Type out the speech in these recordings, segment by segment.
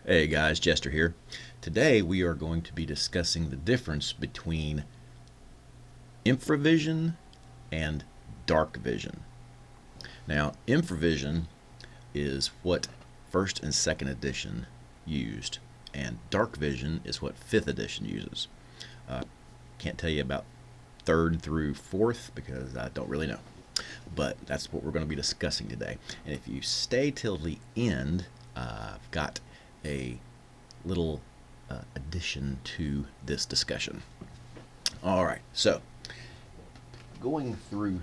Hey guys, Jester here. Today we are going to be discussing the difference between Infravision and Darkvision. Now, Infravision is what first and second edition used, and Darkvision is what fifth edition uses. Can't tell you about third through fourth because I don't really know, but that's what we're going to be discussing today. And if you stay till the end, I've got a little addition to this discussion. All right, so going through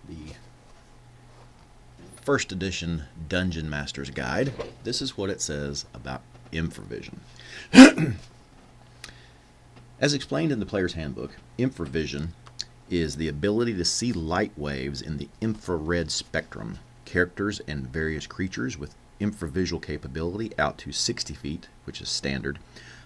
the first edition Dungeon Master's Guide, this is what it says about Infravision. As explained in the Player's Handbook, Infravision is the ability to see light waves in the infrared spectrum. Characters and various creatures with infravisual capability out to 60 feet, which is standard,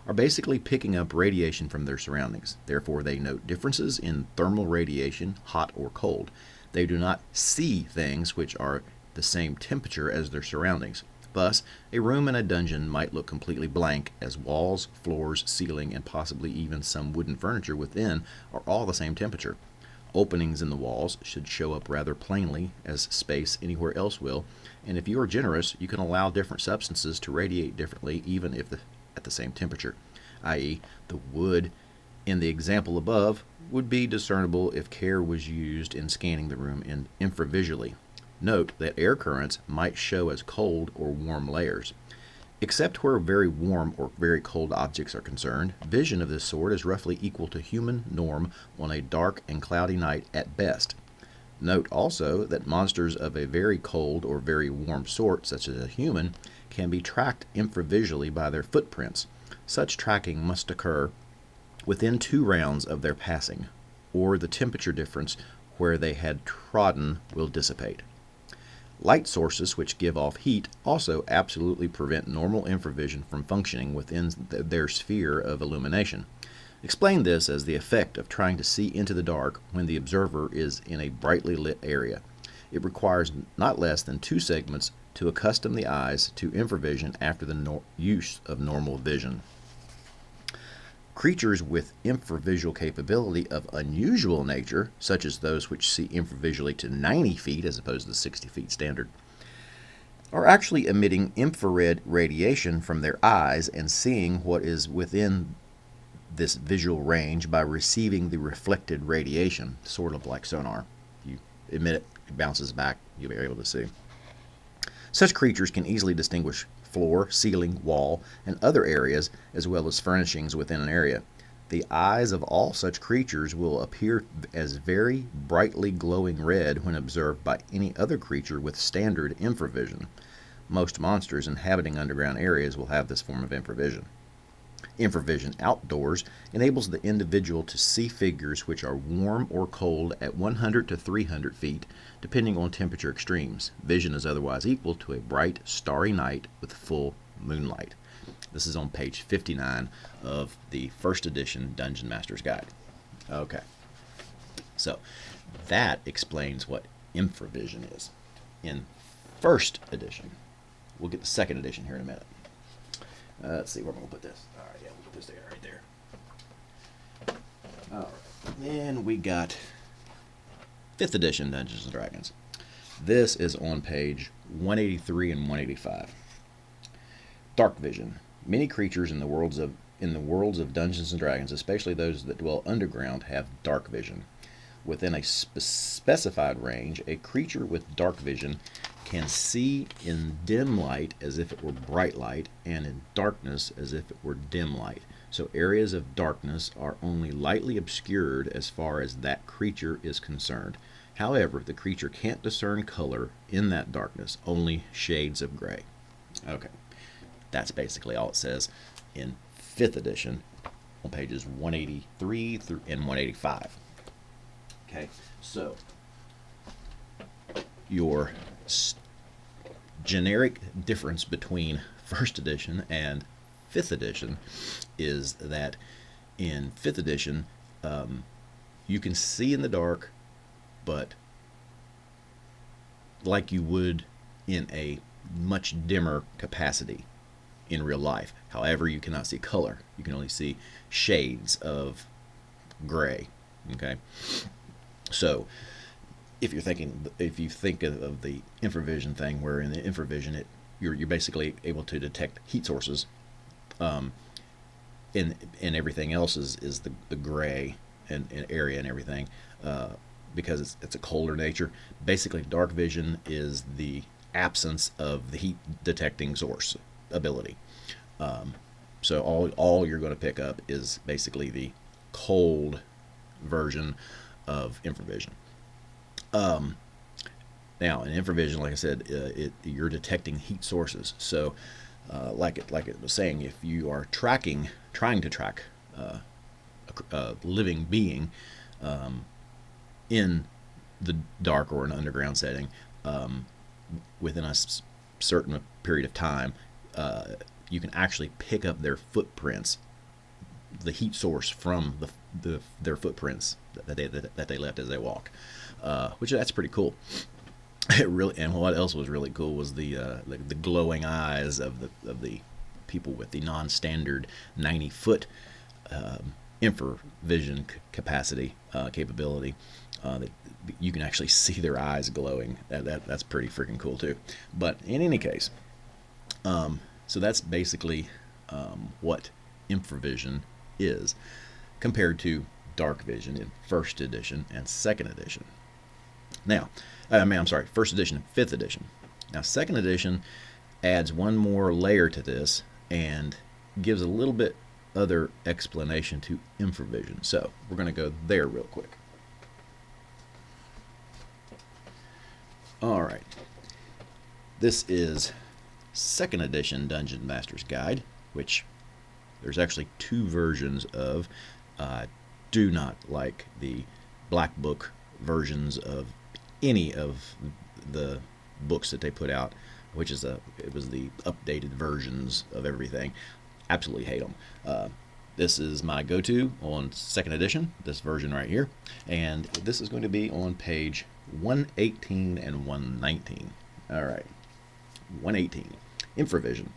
are basically picking up radiation from their surroundings. Therefore, they note differences in thermal radiation, hot or cold. They do not see things which are the same temperature as their surroundings. Thus, a room in a dungeon might look completely blank, as walls, floors, ceiling, and possibly even some wooden furniture within are all the same temperature. Openings in the walls should show up rather plainly, as space anywhere else will, and if you are generous, you can allow different substances to radiate differently even if at the same temperature, i.e., the wood in the example above would be discernible if care was used in scanning the room infravisually. Note that air currents might show as cold or warm layers. Except where very warm or very cold objects are concerned, vision of this sort is roughly equal to human norm on a dark and cloudy night at best. Note also that monsters of a very cold or very warm sort, such as a human, can be tracked infravisually by their footprints. Such tracking must occur within 2 rounds of their passing, or the temperature difference where they had trodden will dissipate. Light sources which give off heat also absolutely prevent normal infravision from functioning within their sphere of illumination. Explain this as the effect of trying to see into the dark when the observer is in a brightly lit area. It requires not less than 2 segments to accustom the eyes to infravision after the use of normal vision. Creatures with infravisual capability of unusual nature, such as those which see infravisually to 90 feet as opposed to the 60 feet standard, are actually emitting infrared radiation from their eyes and seeing what is within this visual range by receiving the reflected radiation, sort of like sonar. You emit it, it bounces back, you'll be able to see. Such creatures can easily distinguish floor, ceiling, wall, and other areas, as well as furnishings within an area. The eyes of all such creatures will appear as very brightly glowing red when observed by any other creature with standard infravision. Most monsters inhabiting underground areas will have this form of infravision. Infravision outdoors enables the individual to see figures which are warm or cold at 100 to 300 feet, depending on temperature extremes. Vision is otherwise equal to a bright, starry night with full moonlight. This is on page 59 of the first edition Dungeon Master's Guide. Okay, so that explains what infravision is. In first edition, we'll get the second edition here in a minute. Let's see where I'm going to put this. All right, yeah, we'll put this there, right there. All right, then we got 5th edition Dungeons & Dragons. This is on page 183 and 185. Darkvision. Many creatures in the worlds of Dungeons & Dragons, especially those that dwell underground, have dark vision. Within a specified range, a creature with dark vision can see in dim light as if it were bright light, and in darkness as if it were dim light. So areas of darkness are only lightly obscured as far as that creature is concerned. However, the creature can't discern color in that darkness, only shades of gray. Okay, that's basically all it says in 5th edition on pages 183 through and 185. Okay, so your generic difference between 1st edition and 5th edition is that in 5th edition, you can see in the dark, but like you would in a much dimmer capacity. in real life. However, you cannot see color. You can only see shades of gray. Okay, so if you think of the infravision thing, where in the infravision you're basically able to detect heat sources, and everything else is the gray and area and everything, because it's a colder nature. Basically, dark vision is the absence of the heat detecting source ability. So all you're going to pick up is basically the cold version of infravision. Now, in infravision, like I said, you're detecting heat sources. So, like it was saying, if you are trying to track a living being in the dark or an underground setting, within a certain period of time, you can actually pick up their footprints, the heat source from their footprints that they left as they walk, which that's pretty cool. It really, and what else was really cool was the glowing eyes of the people with the non-standard 90-foot infravision capability. That you can actually see their eyes glowing. That's pretty freaking cool too. But in any case, so that's basically what infravision is compared to dark vision in first edition and second edition. Now, I'm sorry, first edition and fifth edition. Now, second edition adds one more layer to this and gives a little bit other explanation to infravision. So we're going to go there real quick. All right. This is second edition Dungeon Master's Guide, which there's actually two versions of. Do not like the black book versions of any of the books that they put out, which is it was the updated versions of everything. Absolutely hate them. This is my go-to on second edition, this version right here, and this is going to be on page 118 and 119. All right, 118, infravision.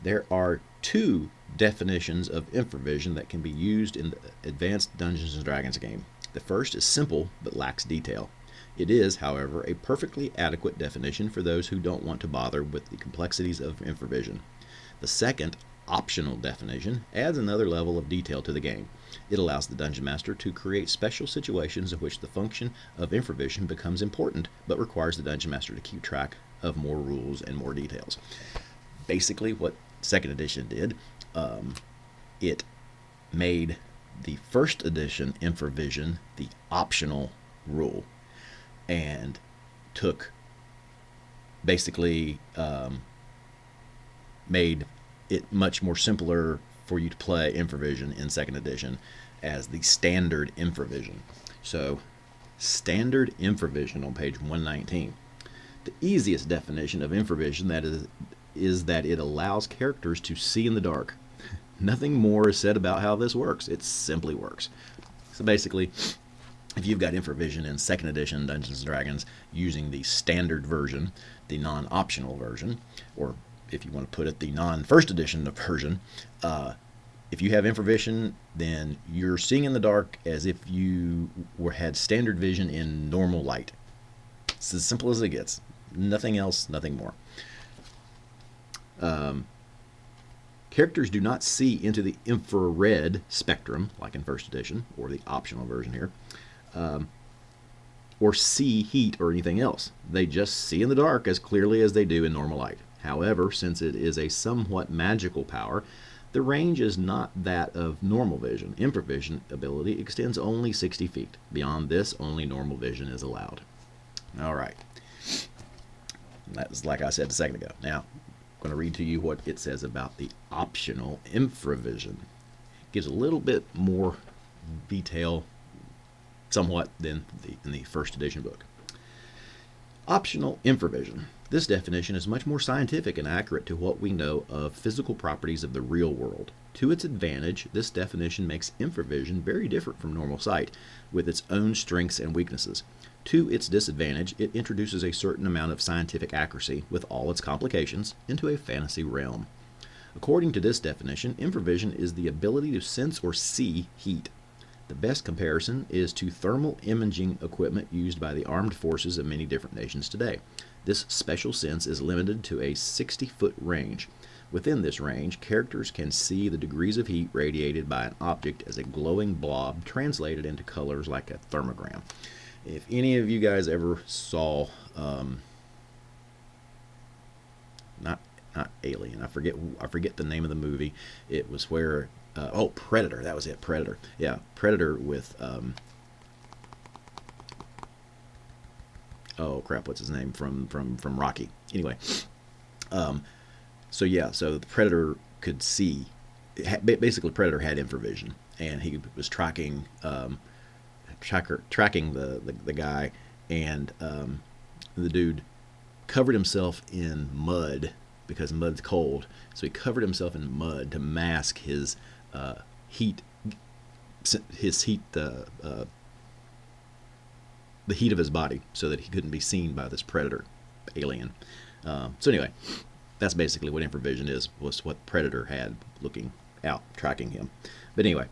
There are two definitions of infravision that can be used in the advanced Dungeons & Dragons game. The first is simple but lacks detail. It is, however, a perfectly adequate definition for those who don't want to bother with the complexities of infravision. The second, optional definition, adds another level of detail to the game. It allows the Dungeon Master to create special situations in which the function of infravision becomes important, but requires the Dungeon Master to keep track of more rules and more details. Basically, what second edition did, it made the first edition infravision the optional rule, and took basically made it much more simpler for you to play infravision in second edition as the standard infravision. So standard infravision on page 119. The easiest definition of infravision is that it allows characters to see in the dark. Nothing more is said about how this works. It simply works. So basically, if you've got infravision in second edition Dungeons & Dragons using the standard version, the non-optional version, or if you want to put it, the non-first edition version, if you have infravision, then you're seeing in the dark as if you had standard vision in normal light. It's as simple as it gets. Nothing else, nothing more. Characters do not see into the infrared spectrum, like in first edition, or the optional version here, or see heat or anything else. They just see in the dark as clearly as they do in normal light. However, since it is a somewhat magical power, the range is not that of normal vision. Infravision ability extends only 60 feet. Beyond this, only normal vision is allowed. All right. That was like I said a second ago. Now, I'm going to read to you what it says about the optional infravision. It gives a little bit more detail, somewhat, than in the first edition book. Optional infravision. This definition is much more scientific and accurate to what we know of physical properties of the real world. To its advantage, this definition makes infravision very different from normal sight, with its own strengths and weaknesses. To its disadvantage, it introduces a certain amount of scientific accuracy, with all its complications, into a fantasy realm. According to this definition, infravision is the ability to sense or see heat. The best comparison is to thermal imaging equipment used by the armed forces of many different nations today. This special sense is limited to a 60-foot range. Within this range, characters can see the degrees of heat radiated by an object as a glowing blob translated into colors like a thermogram. If any of you guys ever saw, not Alien, I forget the name of the movie. It was where Predator. That was it. Predator. Yeah, Predator with oh crap, what's his name from Rocky? Anyway, so the Predator could see. Basically, Predator had infravision, and he was tracking the guy, and the dude covered himself in mud because mud's cold. So he covered himself in mud to mask his heat, the heat of his body, so that he couldn't be seen by this predator alien. So anyway, that's basically what infravision is. Was what Predator had looking out, tracking him. But anyway,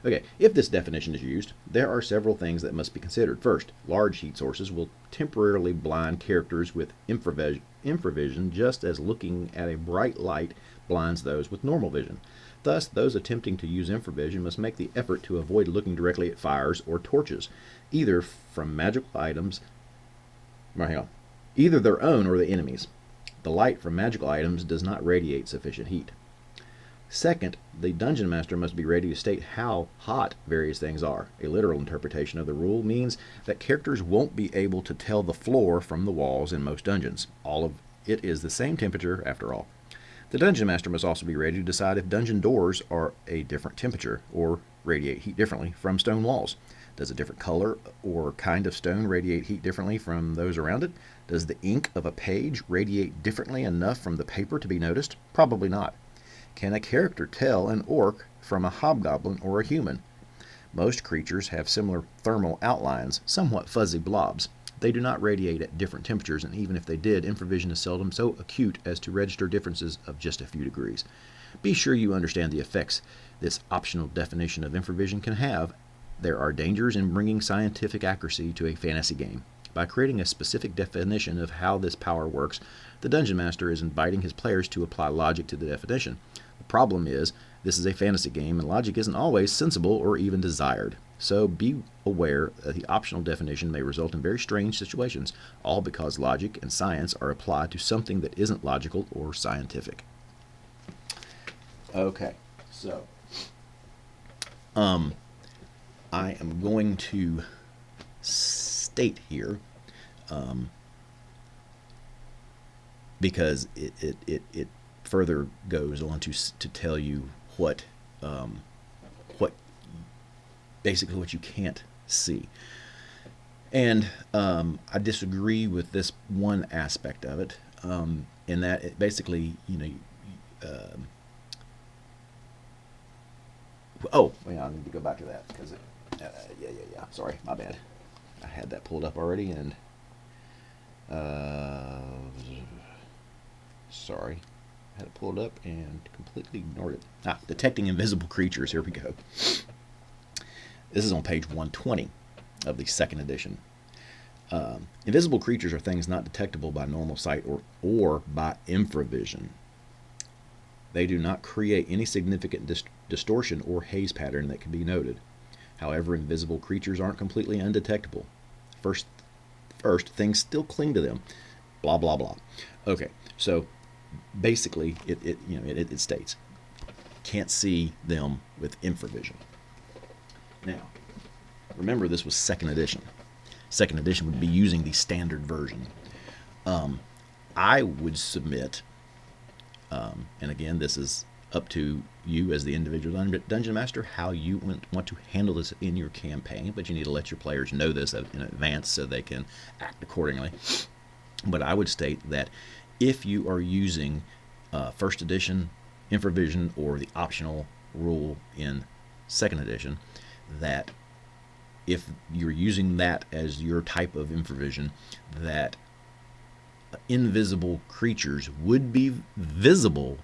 okay, if this definition is used, there are several things that must be considered. First, large heat sources will temporarily blind characters with infravision, just as looking at a bright light blinds those with normal vision. Thus, those attempting to use infravision must make the effort to avoid looking directly at fires or torches, either from magical items, either their own or the enemy's. The light from magical items does not radiate sufficient heat. Second, the dungeon master must be ready to state how hot various things are. A literal interpretation of the rule means that characters won't be able to tell the floor from the walls in most dungeons. All of it is the same temperature after all. The dungeon master must also be ready to decide if dungeon doors are a different temperature or radiate heat differently from stone walls. Does a different color or kind of stone radiate heat differently from those around it? Does the ink of a page radiate differently enough from the paper to be noticed? Probably not. Can a character tell an orc from a hobgoblin or a human? Most creatures have similar thermal outlines, somewhat fuzzy blobs. They do not radiate at different temperatures, and even if they did, infravision is seldom so acute as to register differences of just a few degrees. Be sure you understand the effects this optional definition of infravision can have. There are dangers in bringing scientific accuracy to a fantasy game. By creating a specific definition of how this power works, the Dungeon Master is inviting his players to apply logic to the definition. The problem is, this is a fantasy game, and logic isn't always sensible or even desired. So be aware that the optional definition may result in very strange situations, all because logic and science are applied to something that isn't logical or scientific. Okay, so I am going to state here, because it further goes on to tell you what basically what you can't see. And I disagree with this one aspect of it, in that it basically, I need to go back to that because sorry, my bad. I had that pulled up already, and sorry, I had it pulled up and completely ignored it. Detecting invisible creatures. Here we go. This is on page 120 of the second edition. Invisible creatures are things not detectable by normal sight or by infravision. They do not create any significant distortion or haze pattern that can be noted. However, invisible creatures aren't completely undetectable. First, things still cling to them. Blah blah blah. Okay, so basically, it states can't see them with infravision. Now, remember this was second edition. Second edition would be using the standard version. I would submit, and again, this is up to you as the individual dungeon master, how you want to handle this in your campaign, but you need to let your players know this in advance so they can act accordingly. But I would state that if you are using first edition infravision or the optional rule in second edition, that if you're using that as your type of infravision, that invisible creatures would be visible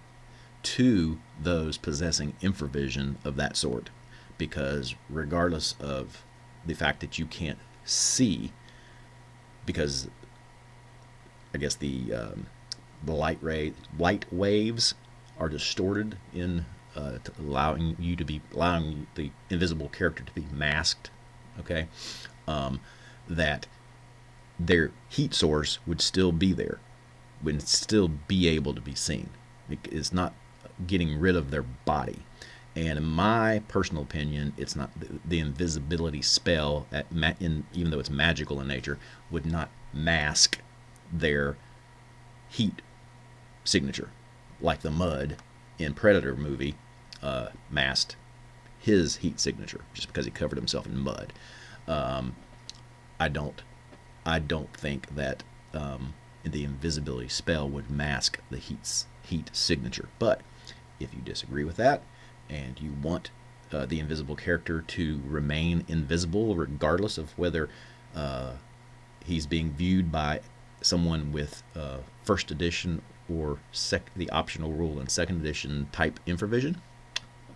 to those possessing infravision of that sort, because regardless of the fact that you can't see, because I guess the light waves are distorted in allowing the invisible character to be masked. Okay, that their heat source would still be there, would still be able to be seen. It's not getting rid of their body. And in my personal opinion, it's not the invisibility spell, even though it's magical in nature, would not mask their heat signature, like the mud in Predator movie masked his heat signature just because he covered himself in mud. I don't think that the invisibility spell would mask the heat signature. But if you disagree with that and you want the invisible character to remain invisible regardless of whether he's being viewed by someone with first edition or the optional rule in second edition type infravision,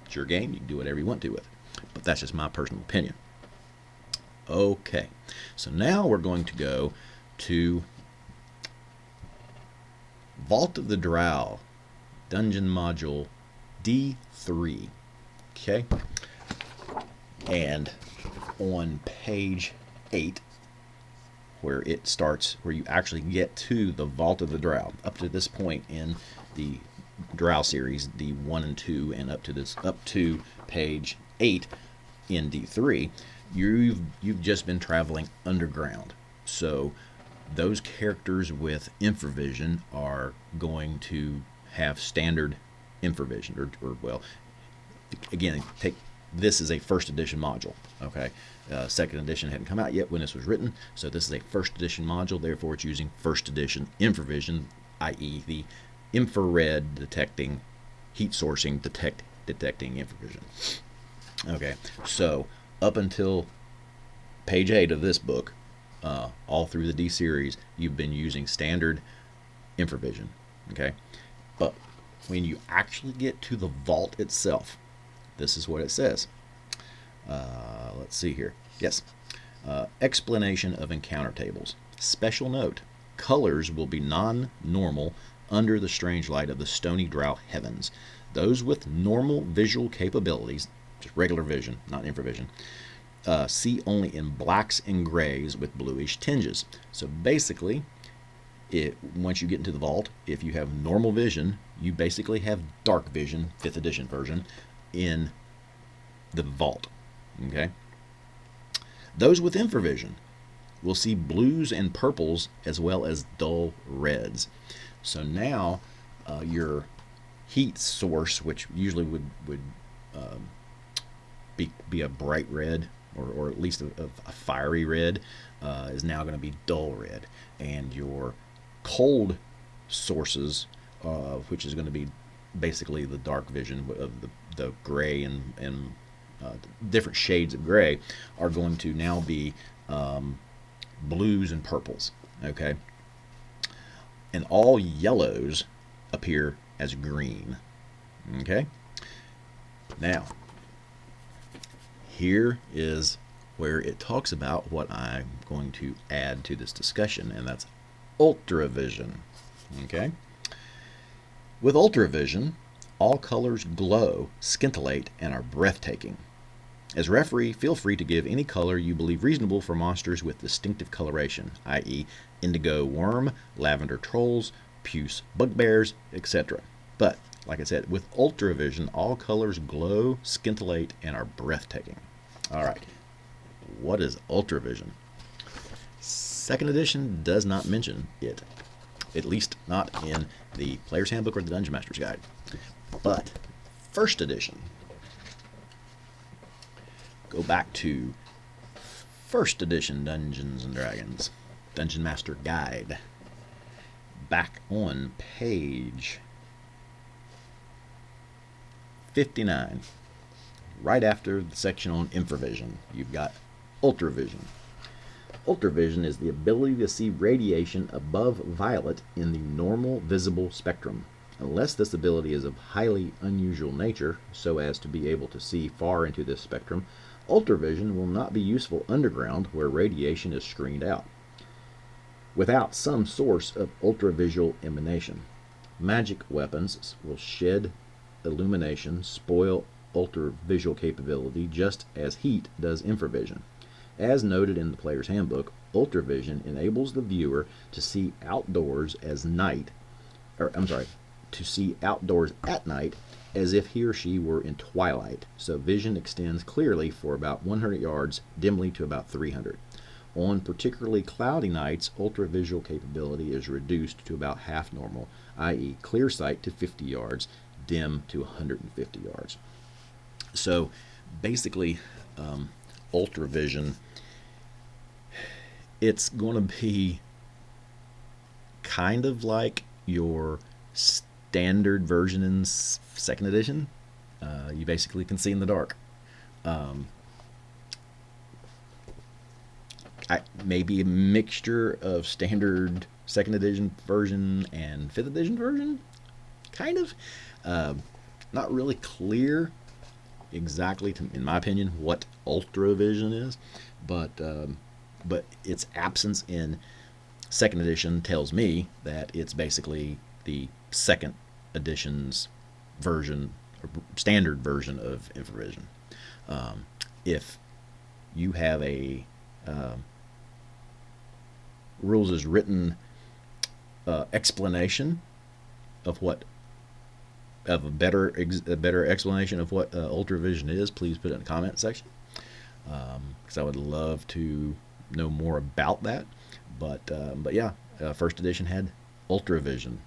it's your game. You can do whatever you want to with it. But that's just my personal opinion. Okay, so now we're going to go to Vault of the Drow, Dungeon Module D3. Okay, and on page 8, where it starts, where you actually get to the Vault of the Drow. Up to this point in the Drow series, D1 and 2, and up to page 8 in D3, you've just been traveling underground. So those characters with infravision are going to have standard infravision, or well, again, take this is a first edition module. Okay, second edition hadn't come out yet when this was written, so this is a first edition module. Therefore, it's using first edition infravision, i.e., the infrared detecting, heat sourcing detecting infravision. Okay, so up until page 8 of this book, all through the D series, you've been using standard infravision. Okay, but when you actually get to the vault itself, this is what it says. Let's see here. Yes. Explanation of encounter tables. Special note: colors will be non-normal under the strange light of the stony drow heavens. Those with normal visual capabilities, just regular vision, not infravision, see only in blacks and grays with bluish tinges. So basically, once you get into the vault, if you have normal vision, you basically have dark vision, 5th edition version, in the vault. Okay. Those with infravision will see blues and purples as well as dull reds. So now your heat source, which usually would be a bright red, or at least a fiery red, is now going to be dull red. And your cold sources, which is going to be basically the dark vision of the gray and different shades of gray, are going to now be blues and purples. Okay, and all yellows appear as green. Okay, now here is where it talks about what I'm going to add to this discussion, and that's ultravision. Okay, with ultravision, all colors glow, scintillate, and are breathtaking. As referee, feel free to give any color you believe reasonable for monsters with distinctive coloration, i.e. indigo worm, lavender trolls, puce bugbears, etc. But, like I said, with ultravision, all colors glow, scintillate, and are breathtaking. Alright, what is ultravision? Second edition does not mention it, at least not in the Player's Handbook or the Dungeon Master's Guide. But first edition, go back to first edition Dungeons and Dragons, Dungeon Master Guide, back on page 59, right after the section on infravision, you've got ultravision. Ultravision is the ability to see radiation above violet in the normal visible spectrum. Unless this ability is of highly unusual nature, so as to be able to see far into this spectrum, ultravision will not be useful underground where radiation is screened out, without some source of ultravisual emanation. Magic weapons will shed illumination, spoil ultravisual capability, just as heat does infravision. As noted in the player's handbook, ultravision enables the viewer to see outdoors to see outdoors at night as if he or she were in twilight, so vision extends clearly for about 100 yards, dimly to about 300. On particularly cloudy nights, ultravisual capability is reduced to about half normal, i.e. clear sight to 50 yards, dim to 150 yards. So basically, ultravision, it's going to be kind of like your standard version in second edition. You basically can see in the dark. Maybe a mixture of standard second edition version and fifth edition version, kind of. Not really clear exactly, in my opinion, what ultravision is, but its absence in second edition tells me that it's basically the second edition's version, standard version of Infravision. If you have a rules as written explanation of a better explanation of what ultravision is, please put it in the comment section, because I would love to know more about that. But yeah, first edition had ultravision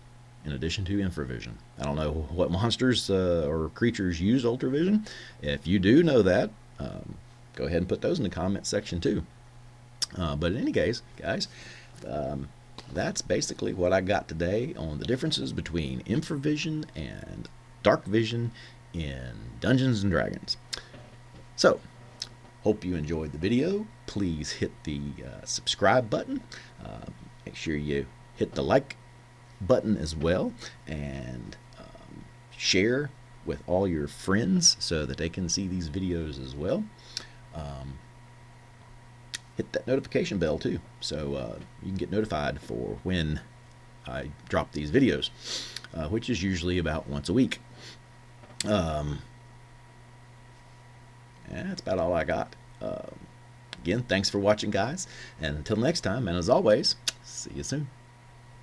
in addition to infravision. I don't know what monsters or creatures use ultravision. If you do know that, go ahead and put those in the comment section too. But in any case, guys, that's basically what I got today on the differences between Infravision and Darkvision in Dungeons & Dragons. So, hope you enjoyed the video. Please hit the subscribe button. Make sure you hit the like button as well, and share with all your friends so that they can see these videos as well. Hit that notification bell too, so you can get notified for when I drop these videos, which is usually about once a week. And that's about all I got. Again, thanks for watching, guys, and until next time, and as always, see you soon.